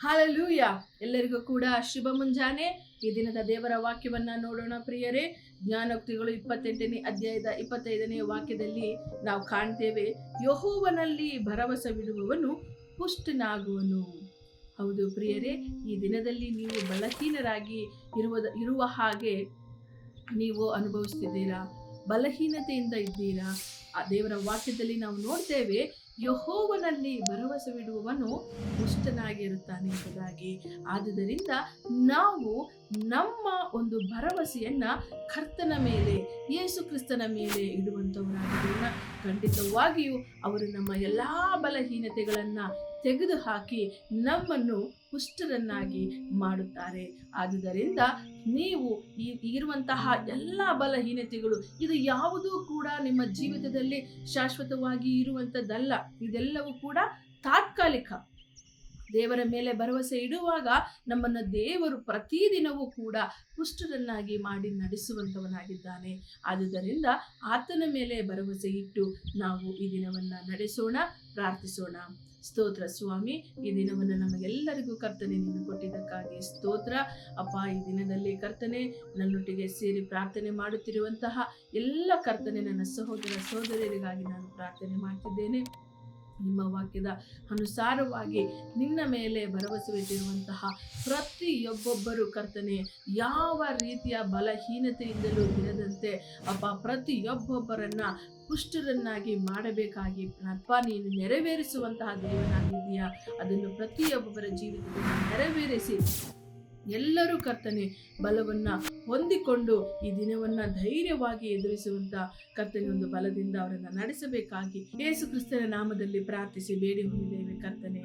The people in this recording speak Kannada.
ಹಾಲೆಲೂಯ. ಎಲ್ಲರಿಗೂ ಕೂಡ ಶುಭ ಮುಂಜಾನೆ. ಈ ದಿನದ ದೇವರ ವಾಕ್ಯವನ್ನ ನೋಡೋಣ ಪ್ರಿಯರೇ. ಜ್ಞಾನೋಕ್ತಿಗಳು 28ನೇ ಅಧ್ಯಾಯದ 25ನೇ ವಾಕ್ಯದಲ್ಲಿ ನಾವು ಕಾಣ್ತೇವೆ, ಯೆಹೋವನಲ್ಲಿ ಭರವಸವಿಡುವವನು ಪುಷ್ಟನಾಗುವನು. ಹೌದು ಪ್ರಿಯರೇ, ಈ ದಿನದಲ್ಲಿ ನೀವು ಬಲಹೀನರಾಗಿ ಇರುವ ಹಾಗೆ ನೀವು ಅನುಭವಿಸ್ತಿದ್ದೀರಾ, ಬಲಹೀನತೆಯಿಂದ ಇದ್ದೀರಾ. ಆ ದೇವರ ವಾಕ್ಯದಲ್ಲಿ ನಾವು ನೋಡ್ತೇವೆ, ಯೆಹೋವನಲ್ಲಿ ಭರವಸವಿಡುವವನು ಪುಷ್ಟನಾಗಿರುತ್ತಾನೆ ಎಂಬುದಾಗಿ. ಆದುದರಿಂದ ನಾವು ನಮ್ಮ ಒಂದು ಭರವಸೆಯನ್ನ ಕರ್ತನ ಮೇಲೆ, ಯೇಸು ಕ್ರಿಸ್ತನ ಮೇಲೆ ಇಡುವಂಥವರಾಗಿರೋಣ. ಖಂಡಿತವಾಗಿಯೂ ಅವರು ನಮ್ಮ ಎಲ್ಲಾ ಬಲಹೀನತೆಗಳನ್ನ ತೆಗೆದುಹಾಕಿ ನಮ್ಮನ್ನು ಪುಷ್ಟರನ್ನಾಗಿ ಮಾಡುತ್ತಾರೆ. ಆದುದರಿಂದ ನೀವು ಇರುವಂತಹ ಎಲ್ಲ ಬಲಹೀನತೆಗಳು, ಇದು ಯಾವುದೂ ಕೂಡ ನಿಮ್ಮ ಜೀವಿತದಲ್ಲಿ ಶಾಶ್ವತವಾಗಿ ಇರುವಂಥದ್ದಲ್ಲ. ಇದೆಲ್ಲವೂ ಕೂಡ ತಾತ್ಕಾಲಿಕ. ದೇವರ ಮೇಲೆ ಭರವಸೆ ಇಡುವಾಗ ನಮ್ಮನ್ನು ದೇವರು ಪ್ರತಿದಿನವೂ ಕೂಡ ಪುಷ್ಟರನ್ನಾಗಿ ಮಾಡಿ ನಡೆಸುವಂಥವನಾಗಿದ್ದಾನೆ. ಆದುದರಿಂದ ಆತನ ಮೇಲೆ ಭರವಸೆ ಇಟ್ಟು ನಾವು ಈ ದಿನವನ್ನು ನಡೆಸೋಣ, ಪ್ರಾರ್ಥಿಸೋಣ. ಸ್ತೋತ್ರ ಸ್ವಾಮಿ, ಈ ದಿನವನ್ನು ನಮಗೆಲ್ಲರಿಗೂ ಕರ್ತನೆ ನೀನು ಕೊಟ್ಟಿದ್ದಕ್ಕಾಗಿ ಸ್ತೋತ್ರ ಅಪ್ಪ. ಈ ದಿನದಲ್ಲಿ ಕರ್ತನೆ ನನ್ನೊಟ್ಟಿಗೆ ಸೇರಿ ಪ್ರಾರ್ಥನೆ ಮಾಡುತ್ತಿರುವಂತಹ ಎಲ್ಲ ಕರ್ತನೆ ನನ್ನ ಸಹೋದರ ಸಹೋದರಿಯರಿಗಾಗಿ ನಾನು ಪ್ರಾರ್ಥನೆ ಮಾಡ್ತಿದ್ದೇನೆ. ನಿಮ್ಮ ವಾಕ್ಯದ ಅನುಸಾರವಾಗಿ ನಿನ್ನ ಮೇಲೆ ಭರವಸೆ ಇಟ್ಟಿರುವಂತಹ ಪ್ರತಿಯೊಬ್ಬೊಬ್ಬರು ಕರ್ತನೆ ಯಾವ ರೀತಿಯ ಬಲಹೀನತೆಯಿಂದಲೂ ಇರದಂತೆ ಅಪ್ಪ, ಪ್ರತಿಯೊಬ್ಬೊಬ್ಬರನ್ನ ಪುಷ್ಟರನ್ನಾಗಿ ಮಾಡಬೇಕಾಗಿ ಅಪ್ಪ ನೀನು ನೆರವೇರಿಸುವಂತಹ ದೇವನಾಗಿದ್ದೀಯಾ. ಅದನ್ನು ಪ್ರತಿಯೊಬ್ಬೊಬ್ಬರ ಜೀವಿತದಲ್ಲಿ ನೆರವೇರಿಸಿ ಎಲ್ಲರೂ ಕರ್ತನೆ ಬಲವನ್ನ ಹೊಂದಿಕೊಂಡು ಈ ದಿನವನ್ನ ಧೈರ್ಯವಾಗಿ ಎದುರಿಸುವಂತ ಕರ್ತನೆ ಒಂದು ಬಲದಿಂದ ಅವರನ್ನ ನಡೆಸಬೇಕಾಗಿ ಯೇಸು ಕ್ರಿಸ್ತನ ನಾಮದಲ್ಲಿ ಪ್ರಾರ್ಥಿಸಿ ಬೇಡಿ ಹೊಂದಿದ್ದೇವೆ ಕರ್ತನೆ.